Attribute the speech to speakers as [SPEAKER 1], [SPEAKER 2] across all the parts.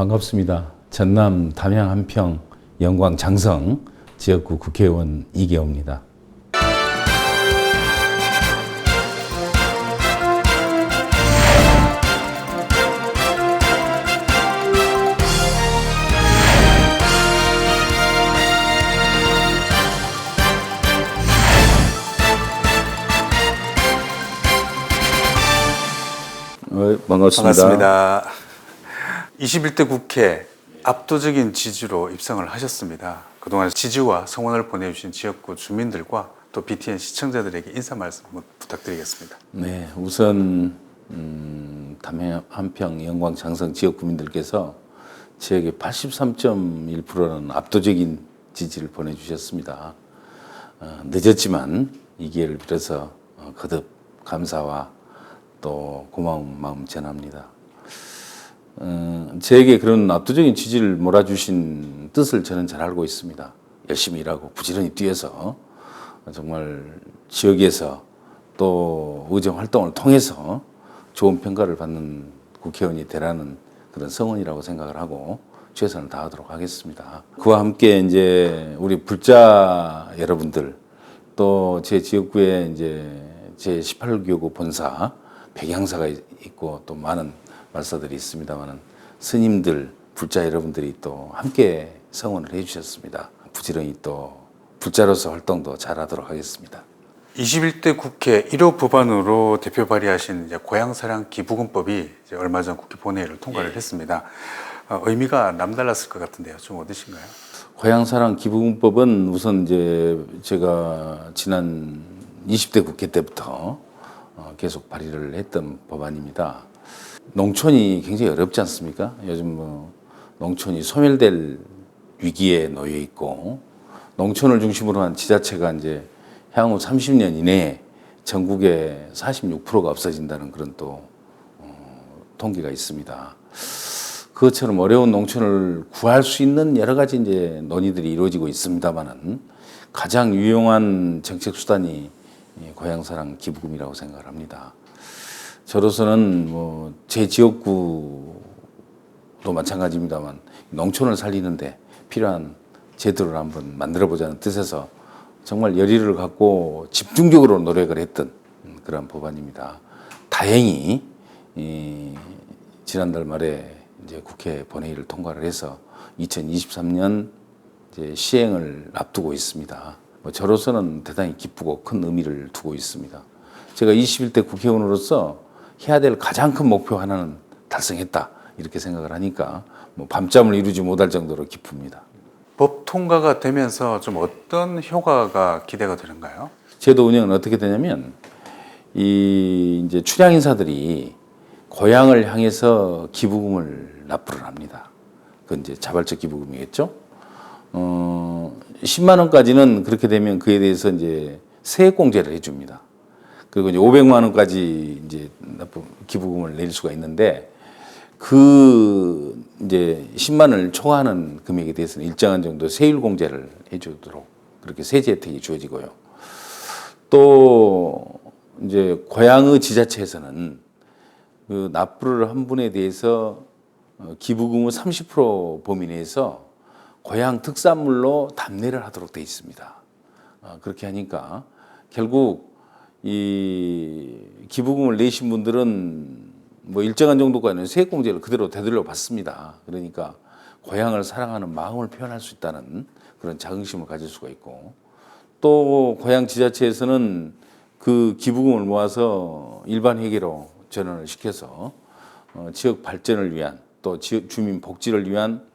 [SPEAKER 1] 반갑습니다. 전남 담양 한평 영광 장성 지역구 국회의원 이계호입니다.
[SPEAKER 2] 반갑습니다. 21대 국회 압도적인 지지로 입성을 하셨습니다. 그동안 지지와 성원을 보내주신 지역구 주민들과 또 BTN 시청자들에게 인사 말씀 부탁드리겠습니다.
[SPEAKER 1] 네, 우선 담양 한평 영광 장성 지역 구민들께서 지역의 83.1%는 압도적인 지지를 보내주셨습니다. 늦었지만 이 기회를 빌어서 거듭 감사와 또 고마운 마음 전합니다. 저에게 그런 압도적인 지지를 몰아주신 뜻을 저는 잘 알고 있습니다. 열심히 일하고 부지런히 뛰어서 정말 지역에서 또 의정 활동을 통해서 좋은 평가를 받는 국회의원이 되라는 그런 성원이라고 생각을 하고 최선을 다하도록 하겠습니다. 그와 함께 이제 우리 불자 여러분들 또 제 지역구에 이제 제 18교구 본사 백양사가 있고 또 많은 말사들이 있습니다만은 스님들, 불자 여러분들이 또 함께 성원을 해주셨습니다. 부지런히 또 불자로서 활동도 잘하도록 하겠습니다.
[SPEAKER 2] 21대 국회 1호 법안으로 대표 발의하신 이제 고향사랑 기부금법이 이제 얼마 전 국회 본회의를 통과를 했습니다. 의미가 남달랐을 것 같은데요. 좀 어떠신가요?
[SPEAKER 1] 고향사랑 기부금법은 우선 이제 제가 지난 20대 국회 때부터 계속 발의를 했던 법안입니다. 농촌이 굉장히 어렵지 않습니까? 요즘 농촌이 소멸될 위기에 놓여 있고 농촌을 중심으로 한 지자체가 이제 향후 30년 이내에 전국에 46%가 없어진다는 그런 또 통계가 있습니다. 그것처럼 어려운 농촌을 구할 수 있는 여러 가지 이제 논의들이 이루어지고 있습니다만은 가장 유용한 정책 수단이 고향사랑 기부금이라고 생각을 합니다. 저로서는 제 지역구도 마찬가지입니다만 농촌을 살리는데 필요한 제도를 한번 만들어보자는 뜻에서 정말 열의를 갖고 집중적으로 노력을 했던 그런 법안입니다. 다행히 지난달 말에 이제 국회 본회의를 통과를 해서 2023년 이제 시행을 앞두고 있습니다. 저로서는 대단히 기쁘고 큰 의미를 두고 있습니다. 제가 21대 국회의원으로서 해야 될 가장 큰 목표 하나는 달성했다 이렇게 생각을 하니까 밤잠을 이루지 못할 정도로 기쁩니다.
[SPEAKER 2] 법 통과가 되면서 좀 어떤 효과가 기대가 되는가요?
[SPEAKER 1] 제도 운영은 어떻게 되냐면 이제 출향 인사들이 고향을 향해서 기부금을 납부를 합니다. 그건 이제 자발적 기부금이겠죠. 10만 원까지는 그렇게 되면 그에 대해서 이제 세액공제를 해줍니다. 그리고 이제 500만 원까지 이제 기부금을 낼 수가 있는데 그 이제 10만 원을 초과하는 금액에 대해서는 일정한 정도 세율 공제를 해주도록 그렇게 세제 혜택이 주어지고요. 또 이제 고향의 지자체에서는 그 납부를 한 분에 대해서 기부금의 30% 범위 내에서 고향 특산물로 답례를 하도록 되어 있습니다. 그렇게 하니까 결국 이 기부금을 내신 분들은 일정한 정도까지는 세액공제를 그대로 되돌려 받습니다. 그러니까 고향을 사랑하는 마음을 표현할 수 있다는 그런 자긍심을 가질 수가 있고 또 고향 지자체에서는 그 기부금을 모아서 일반 회계로 전환을 시켜서 지역 발전을 위한 또 지역 주민 복지를 위한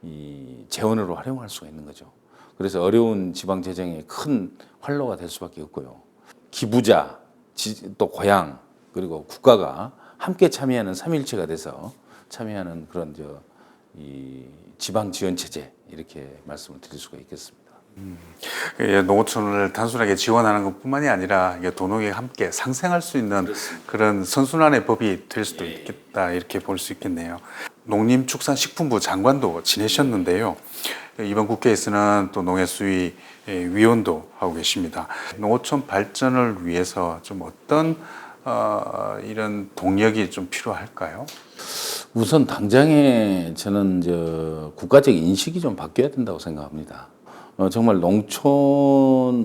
[SPEAKER 1] 이 재원으로 활용할 수가 있는 거죠. 그래서 어려운 지방 재정에 큰 활로가 될 수밖에 없고요. 기부자, 또 고향 그리고 국가가 함께 참여하는 삼일체가 돼서 참여하는 그런 이 지방 지원 체제 이렇게 말씀을 드릴 수가 있겠습니다.
[SPEAKER 2] 농어촌을 단순하게 지원하는 것뿐만이 아니라 도농이 함께 상생할 수 있는 그렇습니다. 그런 선순환의 법이 될 수도 있겠다 이렇게 볼 수 있겠네요. 농림축산식품부 장관도 지내셨는데요. 이번 국회에서는 또 농해수위 위원도 하고 계십니다. 농어촌 발전을 위해서 좀 어떤 이런 동력이 좀 필요할까요?
[SPEAKER 1] 우선 당장에 저는 국가적 인식이 좀 바뀌어야 된다고 생각합니다. 정말 농촌이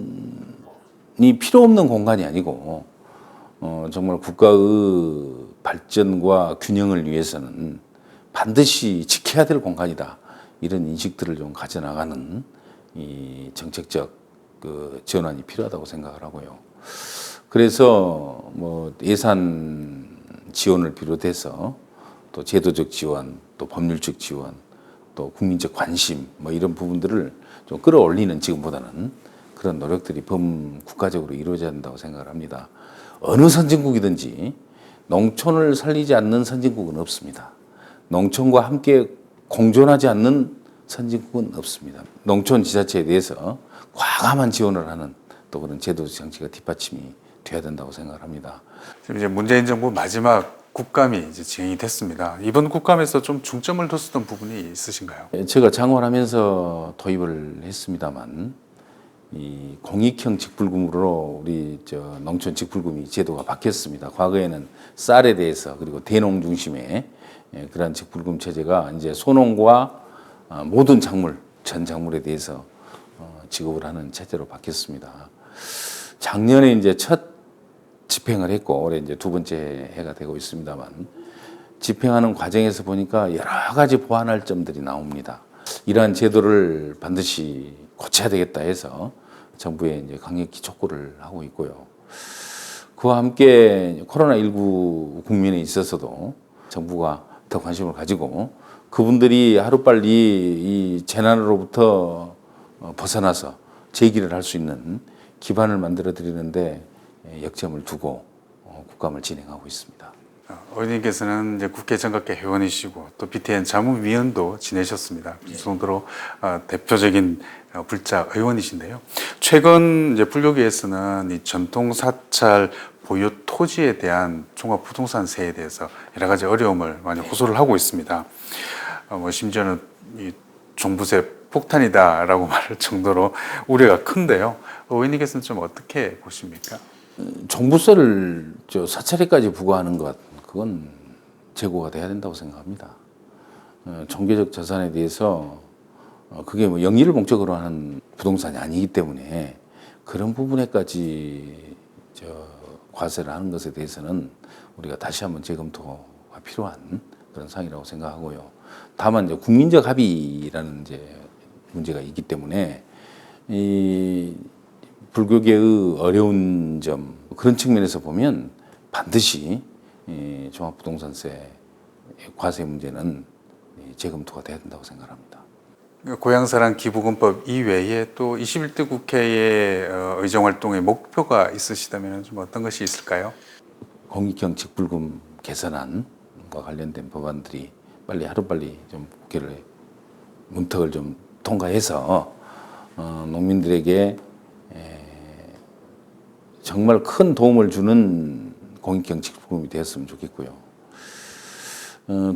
[SPEAKER 1] 필요 없는 공간이 아니고 정말 국가의 발전과 균형을 위해서는 반드시 지켜야 될 공간이다. 이런 인식들을 좀 가져나가는 이 정책적 그 전환이 필요하다고 생각을 하고요. 그래서 뭐 예산 지원을 비롯해서 또 제도적 지원, 또 법률적 지원, 또 국민적 관심 뭐 이런 부분들을 좀 끌어올리는 지금보다는 그런 노력들이 범국가적으로 이루어져야 한다고 생각을 합니다. 어느 선진국이든지 농촌을 살리지 않는 선진국은 없습니다. 농촌과 함께 공존하지 않는 선진국은 없습니다. 농촌 지자체에 대해서 과감한 지원을 하는 또 그런 제도적 장치가 뒷받침이 돼야 된다고 생각을 합니다.
[SPEAKER 2] 지금 이제 문재인 정부 마지막 국감이 이제 진행이 됐습니다. 이번 국감에서 좀 중점을 뒀었던 부분이 있으신가요?
[SPEAKER 1] 제가 장관하면서 도입을 했습니다만 이 공익형 직불금으로 우리 농촌 직불금이 제도가 바뀌었습니다. 과거에는 쌀에 대해서 그리고 대농 중심의 그러한 직불금 체제가 이제 소농과 모든 작물, 전 작물에 대해서 지급을 하는 체제로 바뀌었습니다. 작년에 이제 첫 집행을 했고 올해 이제 두 번째 해가 되고 있습니다만 집행하는 과정에서 보니까 여러 가지 보완할 점들이 나옵니다. 이러한 제도를 반드시 고쳐야 되겠다 해서 정부에 이제 강력히 촉구를 하고 있고요. 그와 함께 코로나19 국면에 있어서도 정부가 더 관심을 가지고 그분들이 하루빨리 이 재난으로부터 벗어나서 재기를 할 수 있는 기반을 만들어 드리는데 역점을 두고 국감을 진행하고 있습니다.
[SPEAKER 2] 의원님께서는 이제 국회 정각계 회원이시고 또 BTN 자문위원도 지내셨습니다. 그 정도로 대표적인 불자 의원이신데요. 최근 이제 불교계에서는 이 전통 사찰 보유 토지에 대한 종합부동산세에 대해서 여러 가지 어려움을 많이 호소를 하고 있습니다. 뭐 심지어는 이 종부세 폭탄이다라고 말할 정도로 우려가 큰데요. 의원님께서는 좀 어떻게 보십니까?
[SPEAKER 1] 종부세를 사찰에까지 부과하는 것, 그건 재고가 돼야 된다고 생각합니다. 종교적 자산에 대해서 그게 뭐 영리를 목적으로 하는 부동산이 아니기 때문에 그런 부분에까지 과세를 하는 것에 대해서는 우리가 다시 한번 재검토가 필요한 그런 상황이라고 생각하고요. 다만 이제 국민적 합의라는 문제가 있기 때문에 이 불교계의 어려운 점 그런 측면에서 보면 반드시 종합부동산세 과세 문제는 재검토가 돼야 된다고 생각합니다.
[SPEAKER 2] 고향사랑 기부금법 이외에 또 21대 국회의 의정활동의 목표가 있으시다면 좀 어떤 것이 있을까요?
[SPEAKER 1] 공익형 직불금 개선안과 관련된 법안들이 빨리 하루빨리 좀 국회를 문턱을 좀 통과해서 농민들에게 정말 큰 도움을 주는 공익형 직불금이 되었으면 좋겠고요.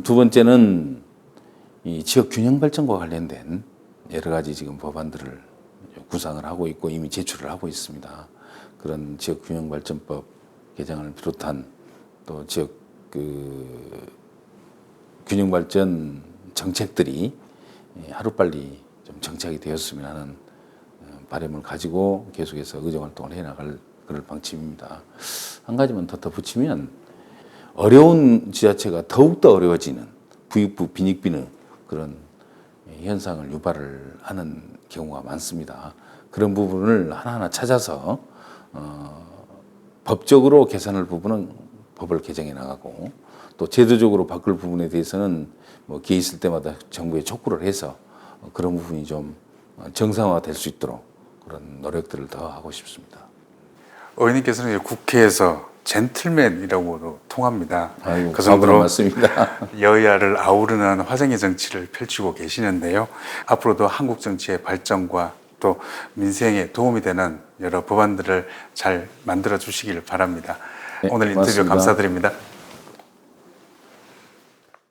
[SPEAKER 1] 두 번째는 이 지역 균형 발전과 관련된 여러 가지 지금 법안들을 구상을 하고 있고 이미 제출을 하고 있습니다. 그런 지역 균형 발전법 개정을 비롯한 또 지역 균형 발전 정책들이 하루빨리 좀 정착이 되었으면 하는 바람을 가지고 계속해서 의정 활동을 해나갈 그럴 방침입니다. 한 가지만 더 덧붙이면 어려운 지자체가 더욱더 어려워지는 부익부 빈익빈의 그런 현상을 유발을 하는 경우가 많습니다. 그런 부분을 하나하나 찾아서 법적으로 개선할 부분은 법을 개정해 나가고 또 제도적으로 바꿀 부분에 대해서는 뭐 기회 있을 때마다 정부에 촉구를 해서 그런 부분이 좀 정상화될 수 있도록 그런 노력들을 더 하고 싶습니다.
[SPEAKER 2] 의원님께서는 이제 국회에서 젠틀맨이라고도 통합니다.
[SPEAKER 1] 아이고,
[SPEAKER 2] 그 정도로
[SPEAKER 1] 맞습니다.
[SPEAKER 2] 여야를 아우르는 화정의 정치를 펼치고 계시는데요. 앞으로도 한국 정치의 발전과 또 민생에 도움이 되는 여러 법안들을 잘 만들어 주시길 바랍니다.
[SPEAKER 1] 네,
[SPEAKER 2] 오늘 인터뷰
[SPEAKER 1] 고맙습니다.
[SPEAKER 2] 감사드립니다.